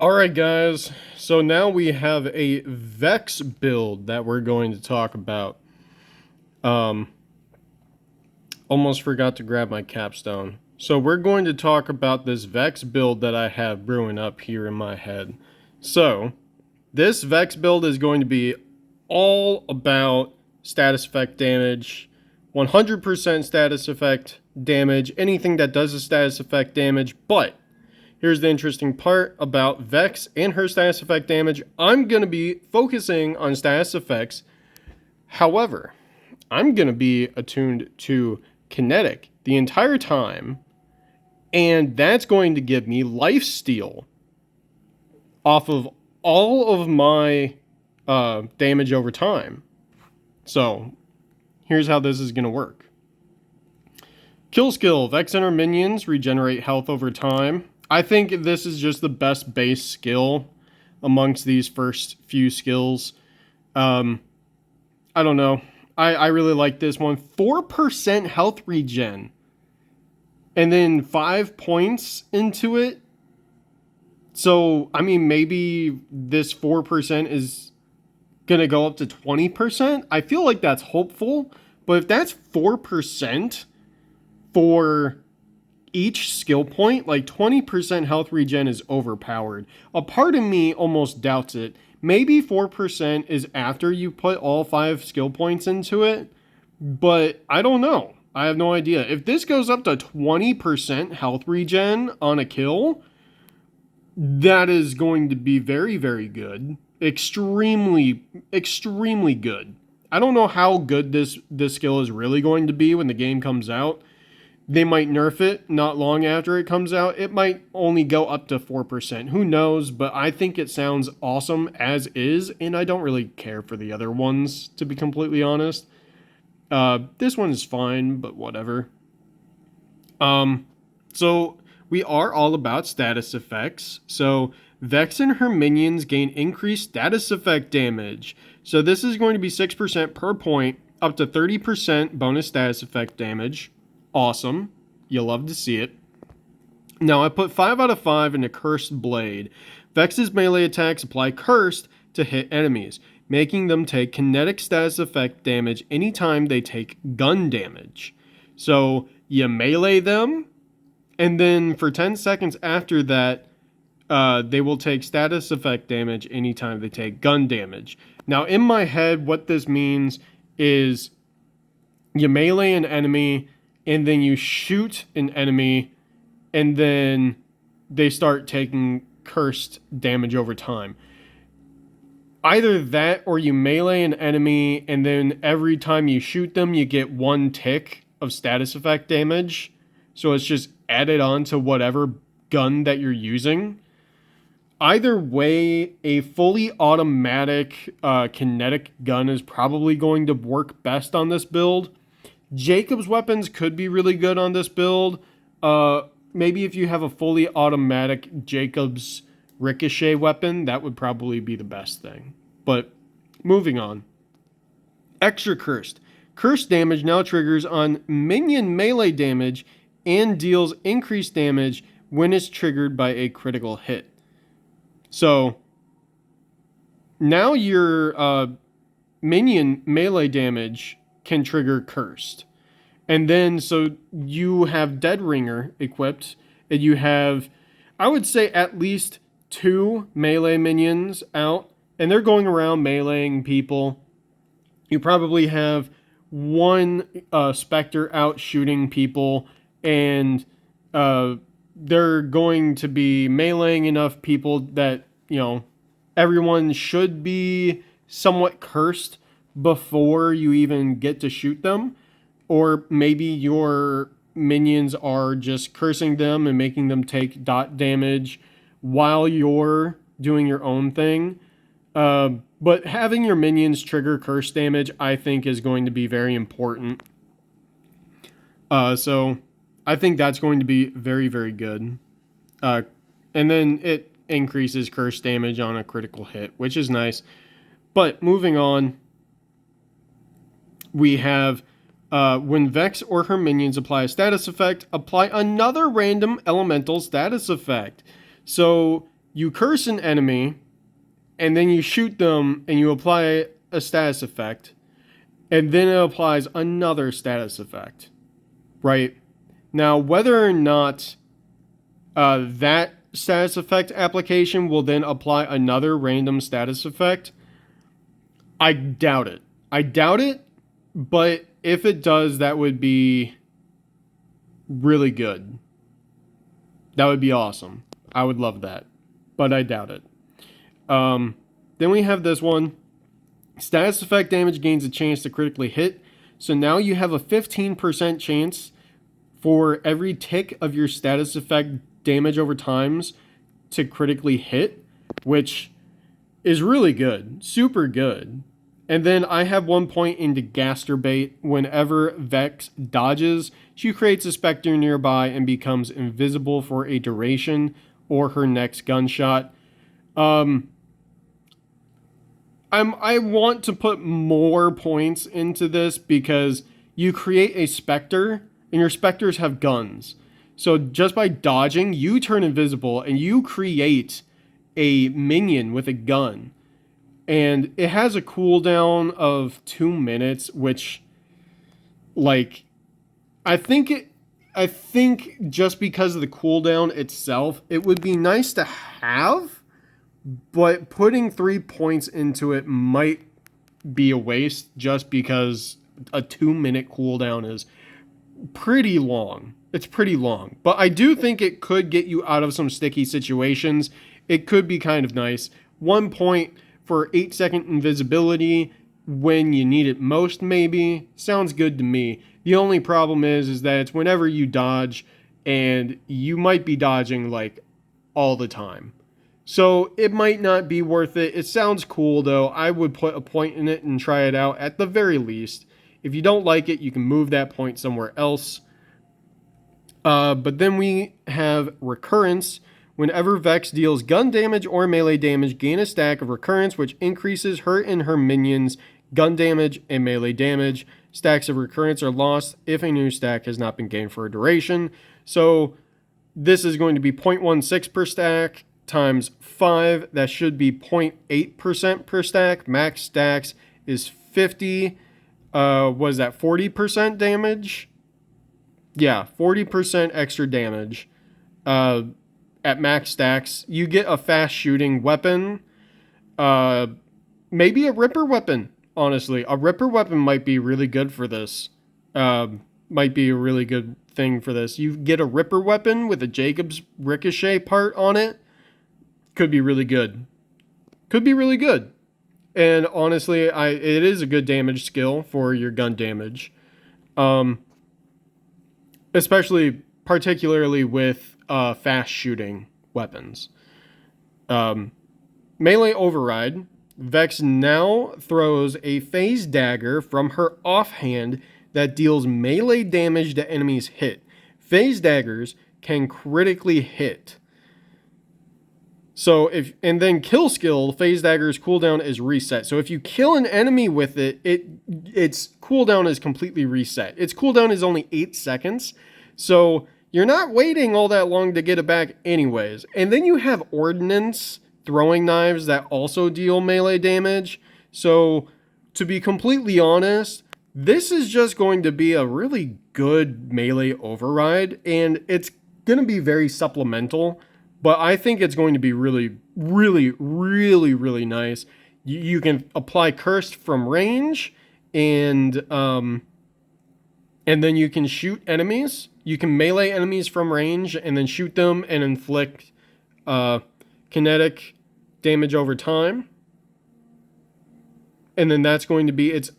Alright guys, so now we have a VEX build that we're going to talk about. Um, Almost forgot to grab my capstone. So we're going to talk about this VEX build that I have brewing up here in my head. So, this VEX build is going to be all about status effect damage, 100% status effect damage, anything that does a status effect damage, but here's the interesting part about VEX and her status effect damage. I'm going to be focusing on status effects. However, I'm going to be attuned to KINETIC the entire time, and that's going to give me lifesteal off of all of my damage over time. So, here's how this is going to work. Kill skill. VEX and her minions regenerate health over time. I think this is just the best base skill amongst these first few skills. I don't know. I really like this one. 4% health regen. And then 5 points into it. So, I mean, maybe this 4% is going to go up to 20%. I feel like that's hopeful. But if that's 4% for each skill point, like 20% health regen is overpowered. A part of me almost doubts it. Maybe 4% is after you put all 5 skill points into it, but I don't know. I have no idea. If this goes up to 20% health regen on a kill, that is going to be very, very good. Extremely, extremely good. I don't know how good this skill is really going to be when the game comes out. They might nerf it not long after it comes out. It might only go up to 4%. Who knows? But I think it sounds awesome as is, and I don't really care for the other ones, to be completely honest. This one is fine, but whatever. So we are all about status effects. So VEX and her minions gain increased status effect damage. So this is going to be 6% per point, up to 30% bonus status effect damage. Awesome. You'll love to see it. Now, I put 5 out of 5 into Cursed Blade. VEX's melee attacks apply Cursed to hit enemies, making them take kinetic status effect damage anytime they take gun damage. So, you melee them, and then for 10 seconds after that, they will take status effect damage anytime they take gun damage. Now, in my head, what this means is you melee an enemy, and then you shoot an enemy, and then they start taking cursed damage over time. Either that, or you melee an enemy, and then every time you shoot them, you get 1 tick of status effect damage. So it's just added on to whatever gun that you're using. Either way, a fully automatic kinetic gun is probably going to work best on this build. Jacob's weapons could be really good on this build. Maybe if you have a fully automatic Jacob's ricochet weapon, that would probably be the best thing. But moving on. Extra cursed. Cursed damage now triggers on minion melee damage and deals increased damage when it's triggered by a critical hit. So now your minion melee damage can trigger cursed. And then so you have Dead Ringer equipped, and you have, I would say, at least 2 melee minions out, and they're going around meleeing people. You probably have 1 Spectre out shooting people, and they're going to be meleeing enough people that, you know, everyone should be somewhat cursed before you even get to shoot them. Or maybe your minions are just cursing them and making them take dot damage while you're doing your own thing. But having your minions trigger curse damage, I think, is going to be very important. So I think that's going to be very, very good. And then it increases curse damage on a critical hit, which is nice. But moving on, we have when VEX or her minions apply a status effect, apply another random elemental status effect. So you curse an enemy, and then you shoot them and you apply a status effect, and then it applies another status effect, right? Now, whether or not that status effect application will then apply another random status effect, I doubt it. I doubt it, but if it does, that would be really good. That would be awesome. I would love that, but I doubt it. Then we have this one. Status effect damage gains a chance to critically hit. So now you have a 15% chance for every tick of your status effect damage over times to critically hit, which is really good. Super good. And then I have 1 point into Gasterbait. Whenever Vex dodges, she creates a specter nearby and becomes invisible for a duration or her next gunshot. I want to put more points into this because you create a specter and your specters have guns. So just by dodging, you turn invisible and you create a minion with a gun. And it has a cooldown of 2 minutes, which, like, I think just because of the cooldown itself, it would be nice to have, but putting 3 points into it might be a waste just because a 2-minute cooldown is pretty long. It's pretty long. But I do think it could get you out of some sticky situations. It could be kind of nice. 1 point for 8-second invisibility when you need it most, maybe. Sounds good to me. The only problem is that it's whenever you dodge, and you might be dodging like all the time. So it might not be worth it. It sounds cool though. I would put a point in it and try it out at the very least. If you don't like it, you can move that point somewhere else. But then we have Recurrence. Whenever Vex deals gun damage or melee damage, gain a stack of Recurrence, which increases her and her minions' gun damage and melee damage. Stacks of Recurrence are lost if a new stack has not been gained for a duration. So this is going to be 0.16 per stack times 5. That should be 0.8% per stack. Max stacks is 50. Was that 40% damage? Yeah, 40% extra damage. At max stacks, you get a fast shooting weapon. Maybe a Ripper weapon, honestly. A Ripper weapon might be really good for this. Might be a really good thing for this. You get a Ripper weapon with a Jacob's Ricochet part on it. Could be really good. Could be really good. And honestly, it is a good damage skill for your gun damage. Particularly with fast shooting weapons. Melee Override. Vex now throws a phase dagger from her offhand that deals melee damage to enemies hit. Phase daggers can critically hit. So and then kill skill, phase dagger's cooldown is reset. So if you kill an enemy with it, its cooldown is completely reset. Its cooldown is only 8 seconds. So you're not waiting all that long to get it back anyways. And then you have Ordnance throwing knives that also deal melee damage. So to be completely honest, this is just going to be a really good melee override. And it's going to be very supplemental. But I think it's going to be really, really, really, really nice. You can apply Cursed from range, and then you can shoot enemies. You can melee enemies from range, and then shoot them and inflict kinetic damage over time. And then that's going to be its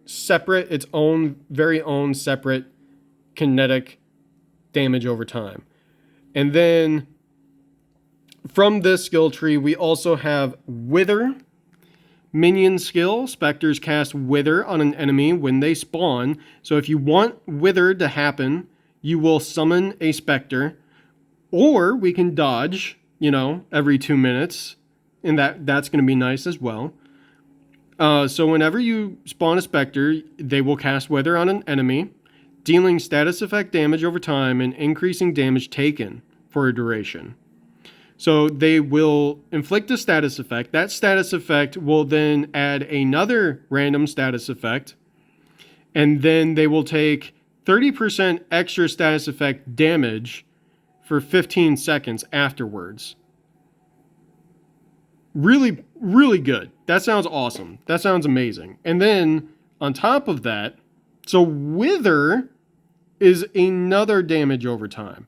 very own separate kinetic damage over time. And then from this skill tree, we also have Wither. Minion skill. Specters cast Wither on an enemy when they spawn. So if you want Wither to happen, you will summon a Specter. Or we can dodge, every 2 minutes. And that's going to be nice as well. So whenever you spawn a Specter, they will cast Wither on an enemy, dealing status effect damage over time and increasing damage taken for a duration. So they will inflict a status effect. That status effect will then add another random status effect. And then they will take 30% extra status effect damage for 15 seconds afterwards. Really, really good. That sounds awesome. That sounds amazing. And then on top of that, so Wither is another damage over time.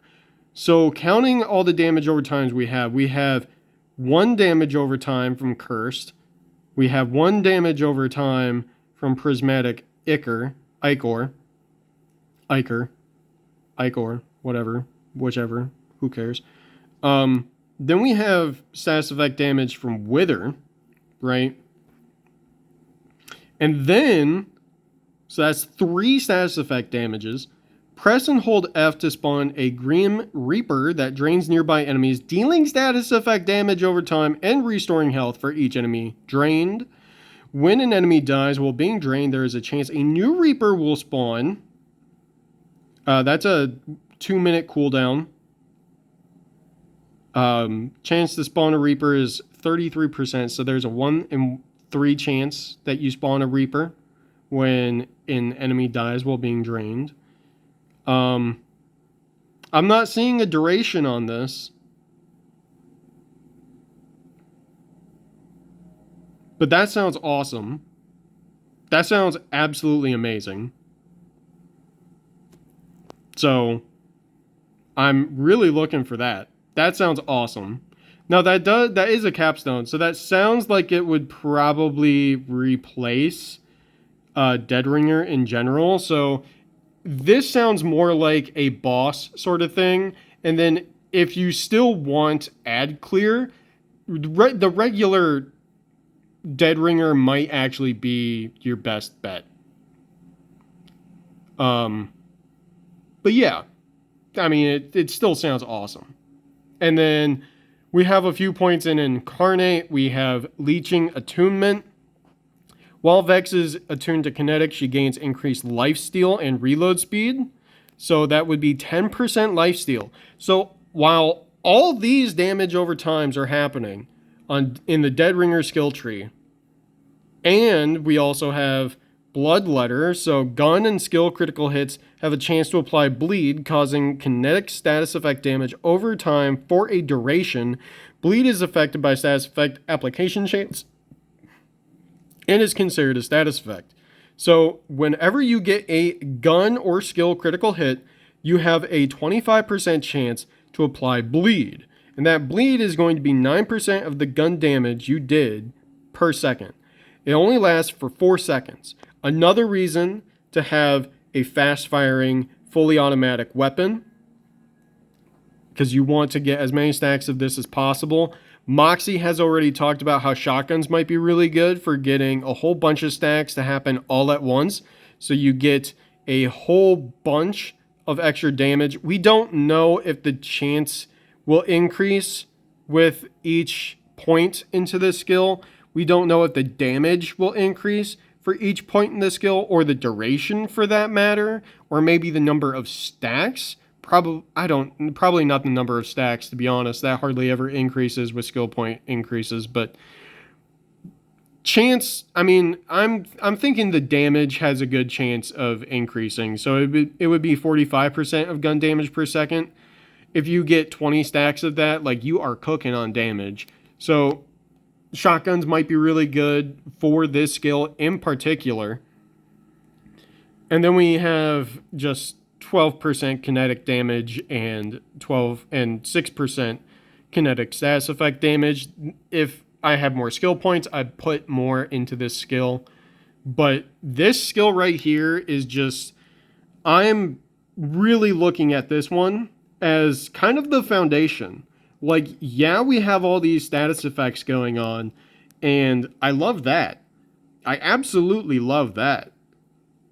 So counting all the damage over times we have 1 damage over time from Cursed. We have 1 damage over time from Prismatic Ichor, whatever, whichever, who cares. Then we have status effect damage from Wither, right? And then, so that's 3 status effect damages. Press and hold F to spawn a Grim Reaper that drains nearby enemies, dealing status effect damage over time and restoring health for each enemy drained. When an enemy dies while being drained, there is a chance a new Reaper will spawn. That's a 2-minute cooldown. Chance to spawn a Reaper is 33%, so there's a 1 in 3 chance that you spawn a Reaper when an enemy dies while being drained. I'm not seeing a duration on this, but that sounds awesome. That sounds absolutely amazing. So I'm really looking for that. That sounds awesome. Now that is a capstone, so that sounds like it would probably replace Deadringer in general. So this sounds more like a boss sort of thing. And then if you still want ad clear, the regular Deadringer might actually be your best bet. But yeah, I mean, it still sounds awesome. And then we have a few points in Incarnate. We have Leeching Attunement. While Vex is attuned to Kinetic, she gains increased lifesteal and reload speed. So that would be 10% lifesteal. So while all these damage over times are happening in the Deadringer skill tree, and we also have Bloodletter, so gun and skill critical hits have a chance to apply bleed, causing kinetic status effect damage over time for a duration. Bleed is affected by status effect application chance and is considered a status effect. So whenever you get a gun or skill critical hit, you have a 25% chance to apply bleed. And that bleed is going to be 9% of the gun damage you did per second. It only lasts for 4 seconds. Another reason to have a fast-firing, fully automatic weapon, because you want to get as many stacks of this as possible. Moxie has already talked about how shotguns might be really good for getting a whole bunch of stacks to happen all at once. So you get a whole bunch of extra damage. We don't know if the chance will increase with each point into the skill. We don't know if the damage will increase for each point in the skill, or the duration for that matter, or maybe the number of stacks. Probably not the number of stacks, to be honest. That hardly ever increases with skill point increases, but chance, I mean, I'm thinking the damage has a good chance of increasing. So it would be 45% of gun damage per second. If you get 20 stacks of that, like, you are cooking on damage. So shotguns might be really good for this skill in particular. And then we have just 12% kinetic damage and 6% kinetic status effect damage. If I have more skill points, I'd put more into this skill. But this skill right here is just, I'm really looking at this one as kind of the foundation. Like, yeah, we have all these status effects going on, and I love that. I absolutely love that.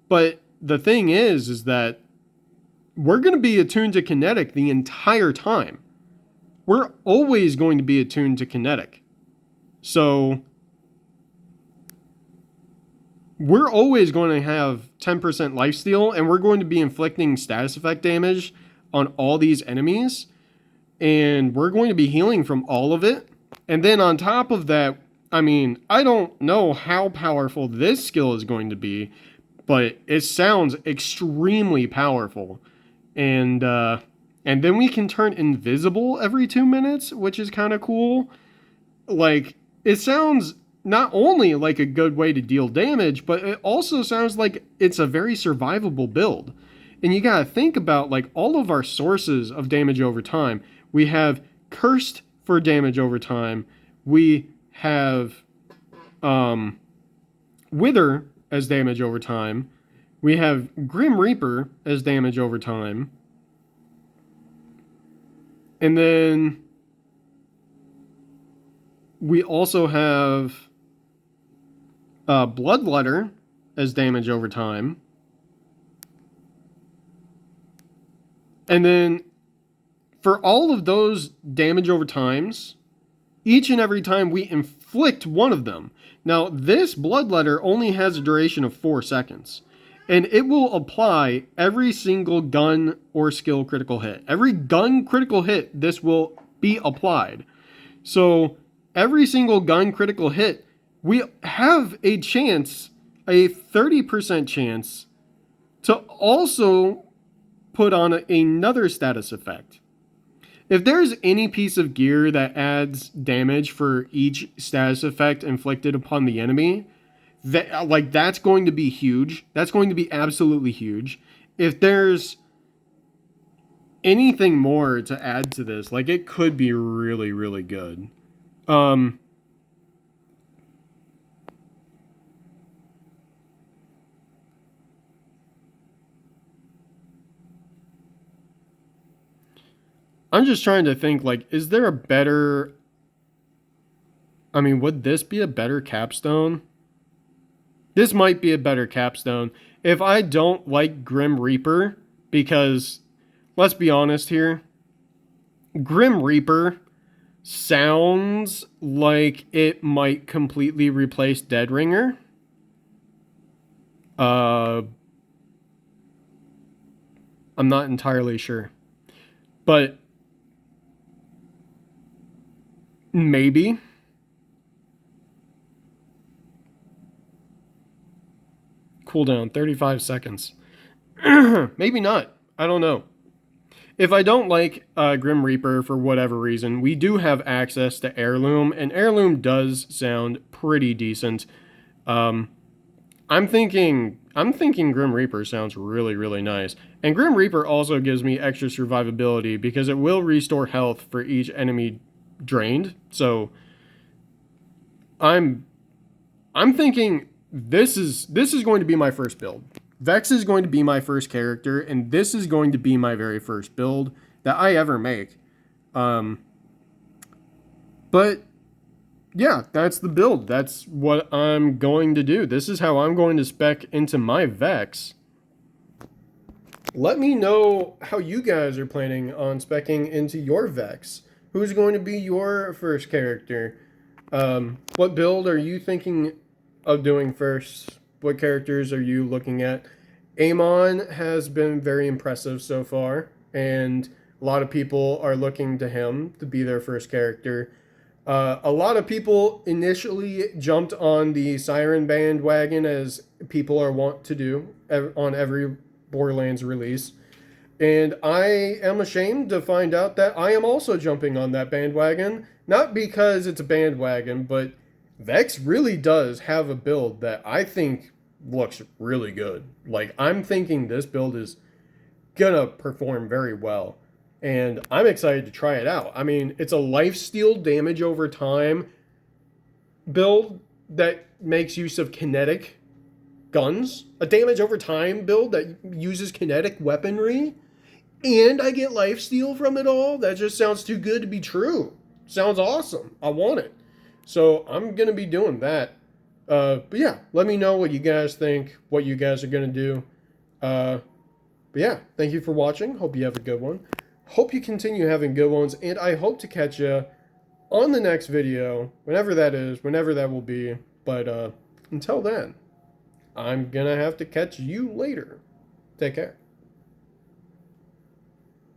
But the thing is that we're going to be attuned to kinetic the entire time. We're always going to be attuned to kinetic. So we're always going to have 10% lifesteal, and we're going to be inflicting status effect damage on all these enemies. and we're going to be healing from all of it. And then on top of that, I mean, I don't know how powerful this skill is going to be, but it sounds extremely powerful. And then we can turn invisible every 2 minutes, which is kind of cool. Like, it sounds not only like a good way to deal damage, but it also sounds like it's a very survivable build. And you gotta think about like all of our sources of damage over time. We have Cursed for damage over time. We have Wither as damage over time. We have Grim Reaper as damage over time. And then we also have Bloodletter as damage over time. And then for all of those damage over times, each and every time we inflict one of them. Now, this Bloodletter only has a duration of 4 seconds. And it will apply every single gun or skill critical hit. Every gun critical hit, this will be applied. So every single gun critical hit, we have a chance, a 30% chance, to also put on another status effect. If there's any piece of gear that adds damage for each status effect inflicted upon the enemy, that's going to be huge. That's going to be absolutely huge. If there's anything more to add to this, like, it could be really, really good. I'm just trying to think, like, is there a better... I mean, would this be a better capstone? This might be a better capstone. If I don't like Grim Reaper, because, let's be honest here, Grim Reaper sounds like it might completely replace Dead Ringer. I'm not entirely sure. But maybe. Cooldown 35 seconds. Maybe not. I don't know. If I don't like Grim Reaper for whatever reason, we do have access to Heirloom, and Heirloom does sound pretty decent. I'm thinking Grim Reaper sounds really, really nice. And Grim Reaper also gives me extra survivability because it will restore health for each enemy drained. So I'm thinking this is going to be my first build. Vex is going to be my first character, and this is going to be my very first build that I ever make. But yeah, that's the build. That's what I'm going to do. This is how I'm going to spec into my Vex. Let me know how you guys are planning on speccing into your Vex. Who's going to be your first character? What build are you thinking of doing first? What characters are you looking at? Amon has been very impressive so far, and a lot of people are looking to him to be their first character. A lot of people initially jumped on the Siren bandwagon, as people are wont to do on every Borderlands release. And I am ashamed to find out that I am also jumping on that bandwagon. Not because it's a bandwagon, but Vex really does have a build that I think looks really good. Like, I'm thinking this build is gonna perform very well, and I'm excited to try it out. I mean, it's a lifesteal damage over time build that makes use of kinetic guns, a damage over time build that uses kinetic weaponry, and I get lifesteal from it all. That just sounds too good to be true. Sounds awesome. I want it. So I'm going to be doing that. But yeah, let me know what you guys think, what you guys are going to do. But yeah, thank you for watching. Hope you have a good one. Hope you continue having good ones. And I hope to catch you on the next video, whenever that is, whenever that will be. But until then, I'm going to have to catch you later. Take care.